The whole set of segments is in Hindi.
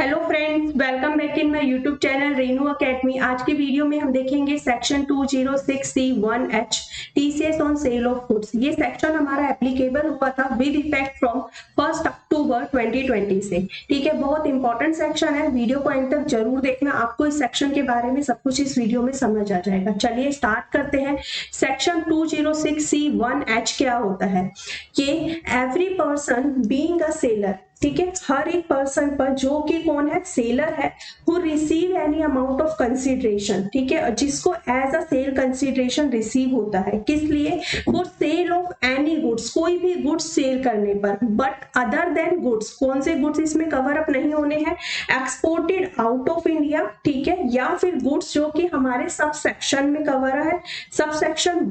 Hello friends, welcome back in my YouTube channel Renu academy. आज की वीडियो में हम देखेंगे section 206C1H TCS on sale of goods. ये सेक्शन हमारा एप्लीकेबल हुआ था विद इफेक्ट फ्रॉम 1 अक्टूबर 2020 से। ठीक है, बहुत इंपॉर्टेंट सेक्शन है, वीडियो को अंत तक जरूर देखना, आपको इस सेक्शन के बारे में सब कुछ इस वीडियो में समझ आ जाएगा। चलिए स्टार्ट करते हैं। सेक्शन 206C1H क्या होता है कि every person being a seller, ठीक है, हर एक पर्सन पर जो कि कौन है, सेलर है, who receive any amount of consideration, ठीक है, जिसको as a sale consideration receive होता है, किस लिए, for sale of any goods, कोई भी गुड्स सेल करने पर, बट अदर देन गुड्स, कौन से गुड्स इसमें कवर अप नहीं होने हैं, एक्सपोर्टेड आउट ऑफ इंडिया, ठीक है, या फिर गुड्स जो कि हमारे सब सेक्शन में कवर है, sub section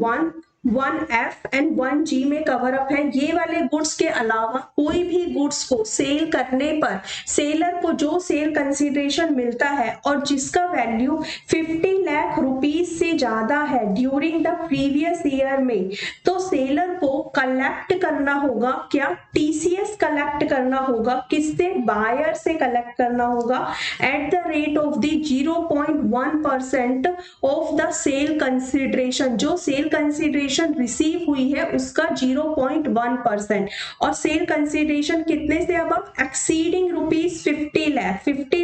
1F and 1G में कवर अप है। ये वाले गुड्स के अलावा कोई भी गुड्स को सेल करने पर सेलर को जो सेल कंसिडरेशन मिलता है और जिसका वैल्यू 50 लाख रुपीज से ज्यादा है ड्यूरिंग द प्रीवियस ईयर में, तो सेलर को कलेक्ट करना होगा, क्या, टीसीएस कलेक्ट करना होगा, किससे, बायर से कलेक्ट करना होगा at the rate of the 0.1% of the sale consideration. जो सेल कंसिडरेशन रिसीव हुई है उसका 0.1%, और सेल कंसिडरेशन कितने से अब, एक्सीडिंग रुपीज 50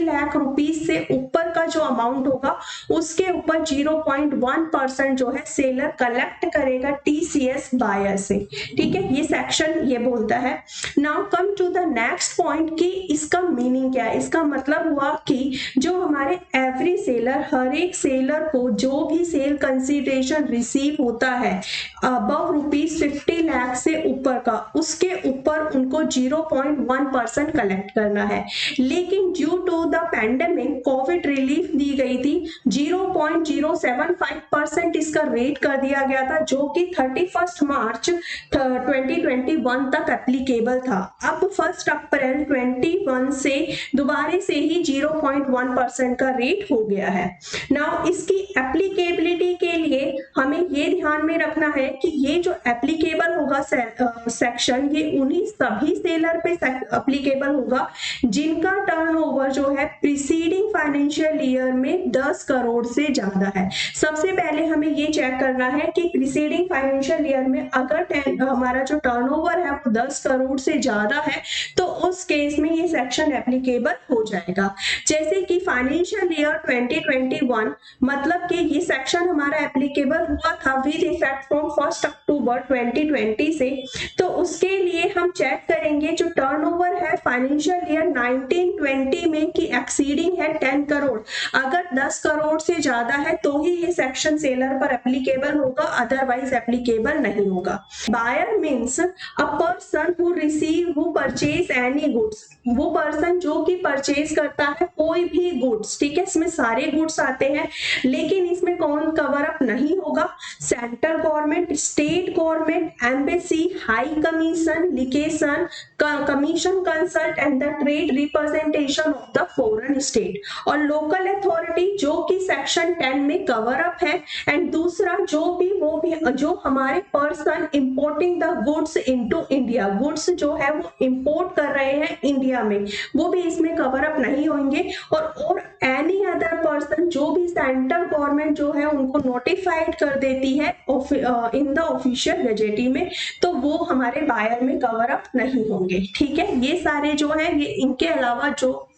लाख रुपीज से ऊपर का जो अमाउंट होगा उसके ऊपर 0.1% जो है सेलर कलेक्ट करेगा टीसीएस बायर से। ठीक है, ये सेक्शन ये बोलता है। Now come to the next point कि इसका मीनिंग क्या है। इसका मतलब हुआ कि जो हमारे एवरी सेलर, हर एक सेलर को जो भी सेल कंसिडरेशन रिसीव होता है अबव रुपीज 50 लाख से ऊपर का, उसके ऊपर उनको 0.1% कलेक्ट करना है। लेकिन due to the pandemic Covid relief दी गई थी, 0.075% इसका रेट कर दिया गया था, जो कि 31 मार्च 2021 तक एप्लीकेबल था। अब 1 अप्रैल 21 से दोबारा से ही 0.1% का रेट हो गया है। नाउ इसकी एप्लीकेबिलिटी के लिए हमें ये ध्यान में रखना है कि ये जो एप्लीकेबल होगा सेक्शन, ये उन्हीं सभी सेलर पे एप्लीकेबल होगा जिनका टर्नओवर जो है प्रीसीडिंग फाइनेंशियल ईयर में 10 करोड़ से ज्यादा है। सबसे पहले हमें ये चेक करना है कि प्रीसीडिंग फाइनेंशियल ईयर में अगर हमारा जो टर्नओवर है वो 10 करोड़ से ज्यादा है तो उस केस में ये सेक्शन एप्लीकेबल हो जाएगा। जैसे कि फाइनेंशियल ईयर 2021, मतलब कि ये सेक्शन हमारा एप्लीकेबल हुआ था विद इफेक्ट फ्रॉम 1 अक्टूबर 2020 से, तो उसके लिए हम चेक करेंगे जो टर्नओवर है फाइनेंशियल ईयर 1920 में की एक्सीडिंग है 10 करोड़। अगर 10 करोड़ से ज्यादा है तो ही ये सेक्शन सेलर पर एप्लीकेबल होगा, अदरवाइज एप्लीकेबल नहीं होगा। Buyer means a person who purchase any goods, वो पर्सन जो कि परचेज करता है कोई भी गुड्स। ठीक है, इसमें सारे गुड्स आते हैं, लेकिन इसमें कौन कवर अप नहीं होगा, central government, state government, embassy, high commission, ligation, commission consult and the trade representation of the foreign state, और लोकल अथॉरिटी जो कि सेक्शन 10 में कवर अप है। एंड दूसरा जो हमारे person importing the goods into India, goods जो है वो इंपोर्ट कर रहे हैं इंडिया में, वो भी इसमें कवर अप नहीं होंगे। और एनी अदर पर्सन जो भी सेंट्रल गवर्नमेंट जो है उनको नोटिफाइड कर देती है इन द ऑफिशियल गजेटी में, तो वो हमारे बायर में कवर अप नहीं होंगे। ठीक है, ये सारे जो है ये इनके अलावा जो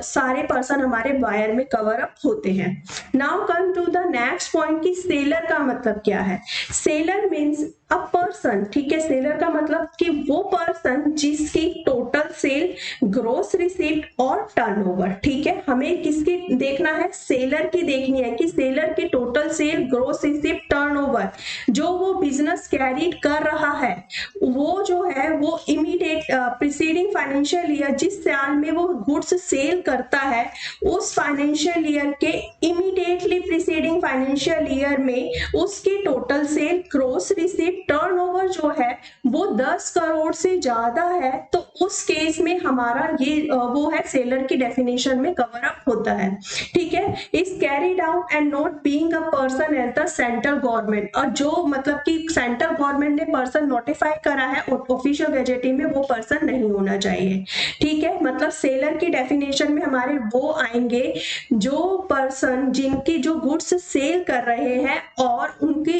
सारे पर्सन हमारे बायर में कवर अप होते हैं। Now come to the next point कि सेलर का मतलब क्या है। सेलर मीन्स अ पर्सन, ठीक है, सेलर का मतलब कि वो पर्सन जिसकी टोटल सेल, ग्रोस रिसीप्ट और टर्नओवर, ठीक है, हमें किसकी देखना है, सेलर की देखनी है कि सेलर की total sale, gross receipt, turnover, जो वो बिजनेस कैरीड कर रहा है, वो जो है वो इमीडिएट प्रीसीडिंग फाइनेंशियल ईयर, जिस साल में वो गुड्स सेल करता है, उस फाइनेंशियल ईयर के इमीडिएटली प्रीसीडिंग फाइनेंशियल ईयर में उसकी total sale, gross receipt, turnover जो है वो 10 करोड़ से ज्यादा है, तो उस केस में हमारा ये वो है सेलर की डेफिनेशन में कवर अप होता है। ठीक है, is carried out and not being a person at the central government, और जो मतलब कि सेंट्रल गवर्नमेंट ने पर्सन नोटिफाई करा है और ऑफिशियल गजेटिंग में वो पर्सन नहीं होना चाहिए। ठीक है, मतलब सेलर की डेफिनेशन में हमारे वो आएंगे जो पर्सन जिनकी जो गुड्स सेल कर रहे हैं और उनकी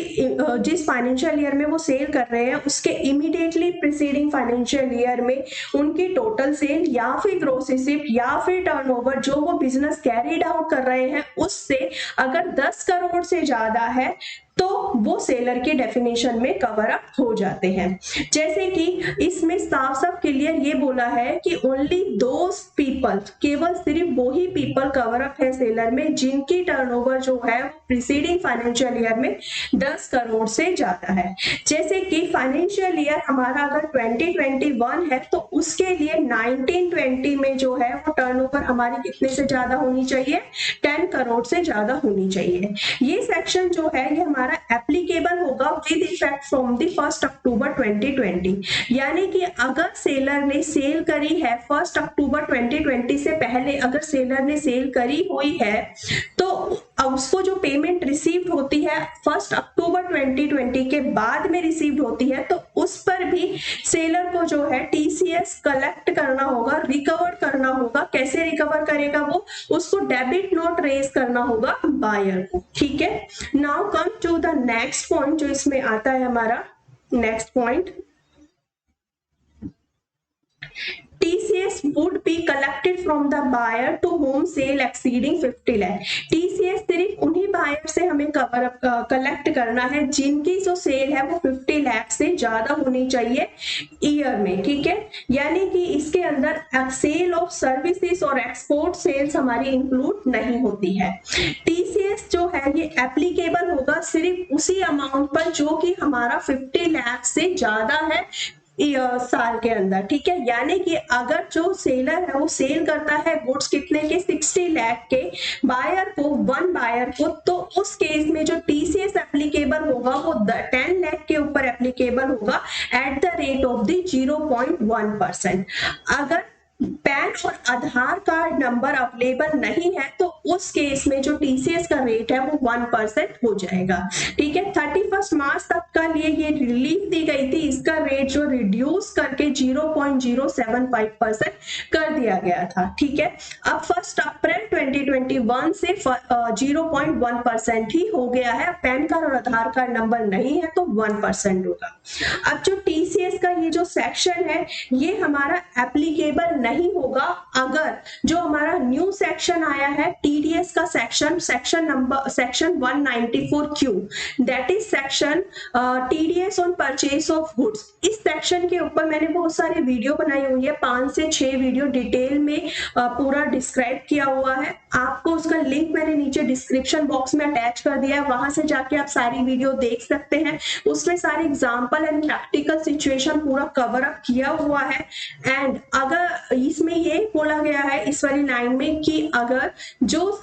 जिस फाइनेंशियल ईयर में वो सेल कर रहे हैं उसके इमीडिएटली प्रीसीडिंग फाइनेंशियल ईयर में उनकी टोटल सेल या फिर ग्रॉस रिसीप्ट या फिर टर्नओवर जो वो बिजनेस कैरीड आउट कर रहे हैं उससे अगर 10 करोड़ से ज्यादा है तो वो सेलर की डेफिनेशन में कवर अप हो जाते हैं। जैसे कि इसमें साफ साफ क्लियर ये बोला है कि ओनली दोज पीपल, केवल सिर्फ वो ही पीपल कवर अप है सेलर में जिनकी टर्नओवर जो है वो प्रीसीडिंग फाइनेंशियल ईयर में 10 करोड़ से ज्यादा है। जैसे कि फाइनेंशियल ईयर हमारा अगर 2021 है तो उसके लिए 1920 में जो है वो टर्नओवर हमारी कितने से ज्यादा होनी चाहिए, 10 करोड़ से ज्यादा होनी चाहिए। ये सेक्शन जो है ये हमारा एप्लीकेबल होगा विद इफेक्ट फ्रॉम द 1 अक्टूबर 2020। यानी कि अगर सेलर ने सेल करी है 1 अक्टूबर 2020 से पहले अगर सेलर ने सेल करी हुई है तो उसको जो पेमेंट रिसीव्ड होती है 1 अक्टूबर 2020 के बाद में रिसीव्ड होती है तो उस पर भी सेलर को जो है टीसीएस कलेक्ट करना होगा, रिकवर करना होगा। कैसे रिकवर करेगा वो, उसको डेबिट नोट रेज करना होगा बायर को। ठीक है, now come to the next point जो इसमें आता है हमारा next point, TCS would be collected from the buyer to whom sale exceeding 50 lakh। TCS सिर्फ उन्हीं बायर से हमें कलेक्ट करना है जिनकी जो सेल है वो 50 लाख से ज्यादा होनी चाहिए ईयर में। ठीक है, यानी कि इसके अंदर सेल ऑफ सर्विसेज और एक्सपोर्ट सेल्स हमारी इंक्लूड नहीं होती है। TCS जो है ये एप्लीकेबल होगा सिर्फ उसी अमाउंट पर जो कि हमारा 50 लाख से ज्यादा है साल के अंदर। ठीक है, यानी कि अगर जो सेलर है वो सेल करता है गुड्स कितने के, 60 लाख के बायर को, वन बायर को, तो उस केस में जो टीसीएस एप्लीकेबल होगा वो 10 लाख के ऊपर एप्लीकेबल होगा at the rate of the 0.1%। अगर पैन और आधार कार्ड नंबर अवेलेबल नहीं है तो उस केस में जो टीसीएस का रेट है वो 1% हो जाएगा। ठीक है, 31 मार्च तक का लिए ये रिलीफ दी गई थी, इसका रेट जो रिड्यूस करके 0.075% कर दिया गया था। ठीक है, अब 1 अप्रैल 2021 से 0.1% ही हो गया है। पैन कार्ड और आधार कार्ड नंबर नहीं है तो 1% होगा। अब जो टीसीएस का ये जो सेक्शन है ये हमारा एप्लीकेबल नहीं होगा अगर जो हमारा न्यू सेक्शन आया है टीडीएस का section 194Q, that is section TDS on purchase of goods. इस सेक्शन के ऊपर मैंने बहुत सारे वीडियो बनाई हुई है, 5 से 6 वीडियो डिटेल में पूरा डिस्क्राइब किया हुआ है। आपको उसका लिंक मैंने नीचे डिस्क्रिप्शन बॉक्स में अटैच कर दिया है, वहां से जाके आप सारी वीडियो देख सकते हैं। उसमें सारे एग्जाम्पल एंड प्रैक्टिकल सिचुएशन पूरा कवर अप किया हुआ है। एंड अगर इसमें ये बोला गया है इस वाली लाइन में कि अगर जो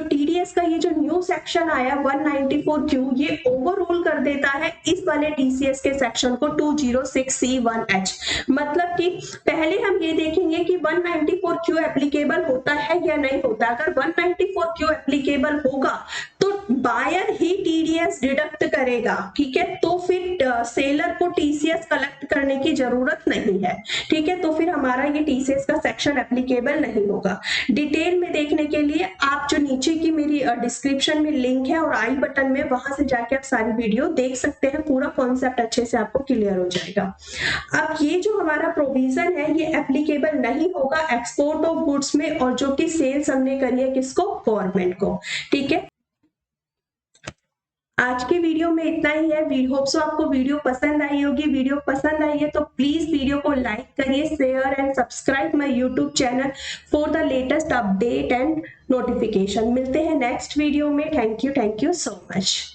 टीडीएस का ये जो न्यू सेक्शन आया 194Q ये ओवररूल कर देता है इस वाले टीसीएस के सेक्शन को 206C1H। मतलब कि पहले हम ये देखेंगे कि 194Q एप्लीकेबल होता है या नहीं होता। अगर 194Q एप्लीकेबल होगा तो बायर ही टीडीएस डिडक्ट करेगा। ठीक है, तो फिर सेलर को टीसीएस कलेक्ट करने की जरूरत नहीं है। ठीक है, तो फिर हमारा ये टीसीएस का सेक्शन एप्लीकेबल नहीं होगा। डिटेल में देखने के लिए आप जो नीचे की मेरी डिस्क्रिप्शन में लिंक है और आई बटन में, वहां से जाके आप सारी वीडियो देख सकते हैं, पूरा कॉन्सेप्ट अच्छे से आपको क्लियर हो जाएगा। अब ये जो हमारा प्रोविजन है ये एप्लीकेबल नहीं होगा एक्सपोर्ट ऑफ गुड्स में और जो कि सेल्स हमने करी है किसको, गवर्नमेंट को। ठीक है, आज के वीडियो में इतना ही है। वी होप सो आपको वीडियो पसंद आई होगी। वीडियो पसंद आई है तो प्लीज वीडियो को लाइक करिए, share and subscribe my YouTube channel for the latest update and notification. मिलते हैं नेक्स्ट वीडियो में। Thank you so much.